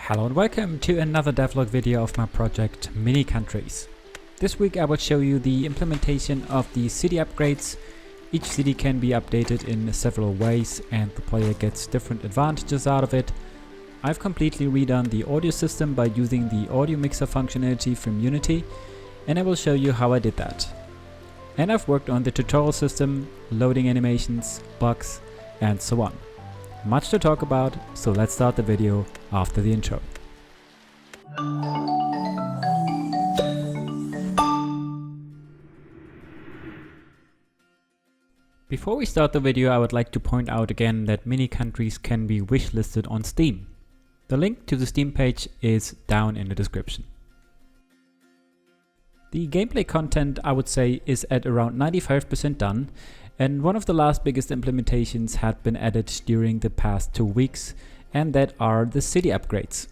Hello and welcome to another devlog video of my project Mini Countries. This week I will show you the implementation of the city upgrades. Each city can be updated in several ways and the player gets different advantages out of it. I've completely redone the audio system by using the audio mixer functionality from Unity, and I will show you how I did that. And I've worked on the tutorial system, loading animations, bugs, and so on. Much to talk about, so let's start the video after the intro. Before we start the video, I would like to point out again that mini countries can be wishlisted on Steam. The link to the Steam page is down in the description. The gameplay content, I would say, is at around 95% done, and one of the last biggest implementations had been added during the past 2 weeks, and that are the city upgrades.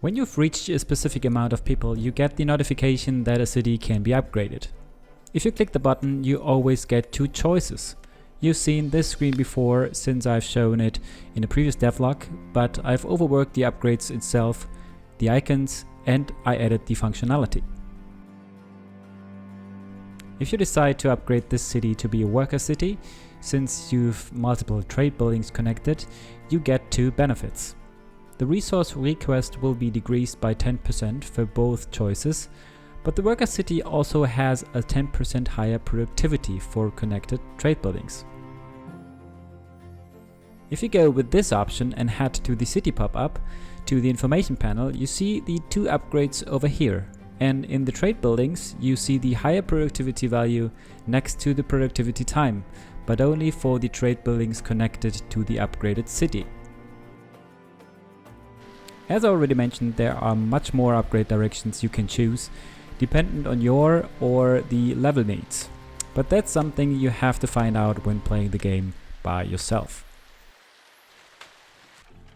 When you've reached a specific amount of people, you get the notification that a city can be upgraded. If you click the button, you always get two choices. You've seen this screen before since I've shown it in a previous devlog, but I've overworked the upgrades itself, the icons, and I added the functionality. If you decide to upgrade this city to be a worker city, since you've multiple trade buildings connected, you get two benefits. The resource request will be decreased by 10% for both choices, but the worker city also has a 10% higher productivity for connected trade buildings. If you go with this option and head to the city pop-up, to the information panel, you see the two upgrades over here. And in the trade buildings, you see the higher productivity value next to the productivity time, but only for the trade buildings connected to the upgraded city. As I already mentioned, there are much more upgrade directions you can choose, dependent on your or the level needs. But that's something you have to find out when playing the game by yourself.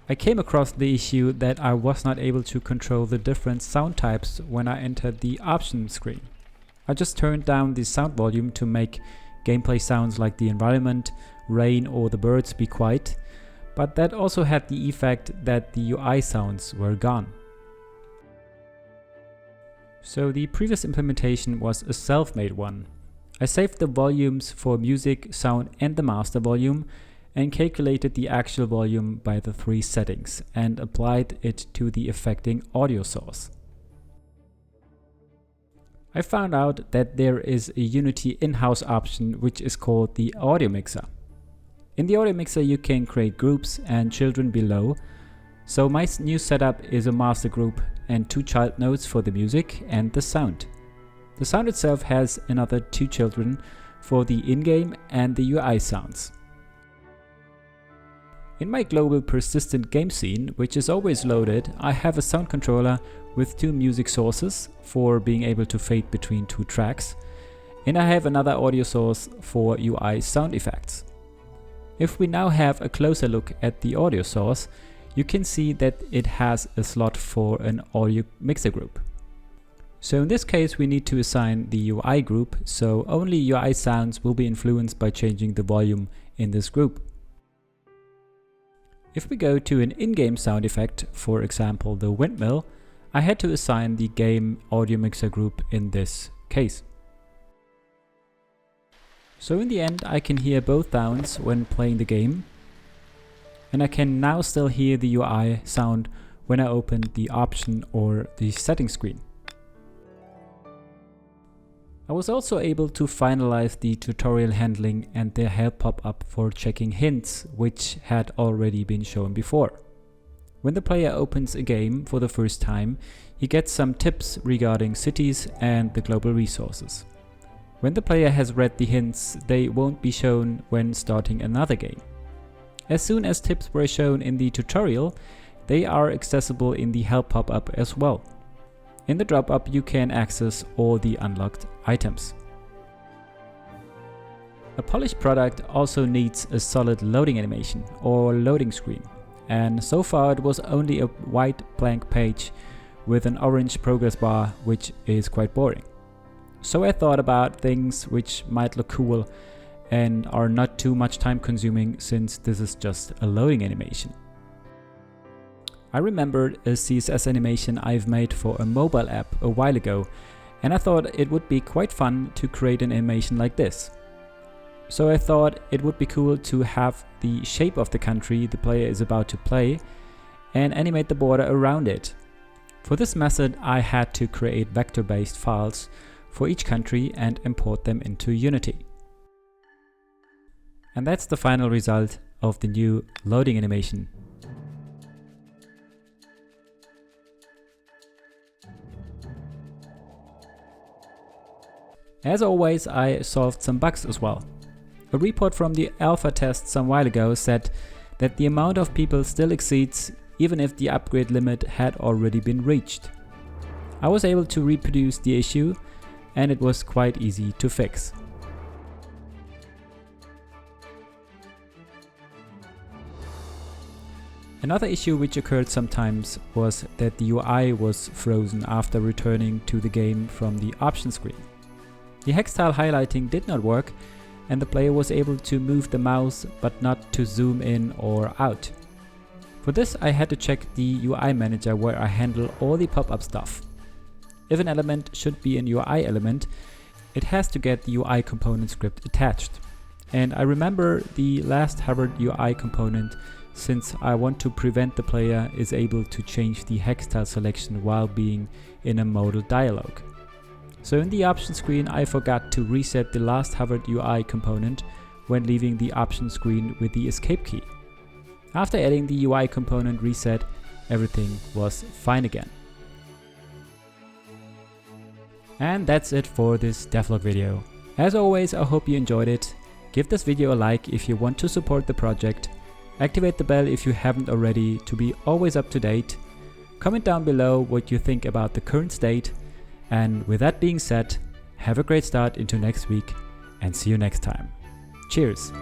I came across the issue that I was not able to control the different sound types when I entered the options screen. I just turned down the sound volume to make gameplay sounds like the environment, rain or the birds be quiet, but that also had the effect that the UI sounds were gone. So the previous implementation was a self-made one. I saved the volumes for music, sound and the master volume, and calculated the actual volume by the three settings and applied it to the affecting audio source. I found out that there is a Unity in-house option which is called the audio mixer. In the audio mixer you can create groups and children below. So my new setup is a master group and two child nodes for the music and the sound. The sound itself has another two children for the in-game and the UI sounds. In my global persistent game scene, which is always loaded, I have a sound controller with two music sources for being able to fade between two tracks, and I have another audio source for UI sound effects. If we now have a closer look at the audio source, you can see that it has a slot for an audio mixer group. So in this case we need to assign the UI group, so only UI sounds will be influenced by changing the volume in this group. If we go to an in-game sound effect, for example the windmill, I had to assign the game audio mixer group in this case. So in the end I can hear both sounds when playing the game, and I can now still hear the UI sound when I open the option or the settings screen. I was also able to finalize the tutorial handling and the help pop-up for checking hints, which had already been shown before. When the player opens a game for the first time, he gets some tips regarding cities and the global resources. When the player has read the hints, they won't be shown when starting another game. As soon as tips were shown in the tutorial, they are accessible in the help pop-up as well. In the drop-up you can access all the unlocked items. A polished product also needs a solid loading animation or loading screen, and so far it was only a white blank page with an orange progress bar, which is quite boring. So I thought about things which might look cool and are not too much time consuming, since this is just a loading animation. I remembered a CSS animation I've made for a mobile app a while ago, and I thought it would be quite fun to create an animation like this. So I thought it would be cool to have the shape of the country the player is about to play and animate the border around it. For this method, I had to create vector-based files for each country and import them into Unity. And that's the final result of the new loading animation. As always, I solved some bugs as well. A report from the alpha test some while ago said that the amount of people still exceeds even if the upgrade limit had already been reached. I was able to reproduce the issue and it was quite easy to fix. Another issue which occurred sometimes was that the UI was frozen after returning to the game from the option screen. The hex tile highlighting did not work and the player was able to move the mouse but not to zoom in or out. For this I had to check the UI manager where I handle all the pop-up stuff. If an element should be an UI element, it has to get the UI component script attached. And I remember the last hovered UI component since I want to prevent the player is able to change the hex tile selection while being in a modal dialog. So in the option screen I forgot to reset the last hovered UI component when leaving the option screen with the escape key. After adding the UI component reset, everything was fine again. And that's it for this devlog video. As always, I hope you enjoyed it. Give this video a like if you want to support the project. Activate the bell if you haven't already to be always up to date. Comment down below what you think about the current state. And with that being said, have a great start into next week and see you next time. Cheers!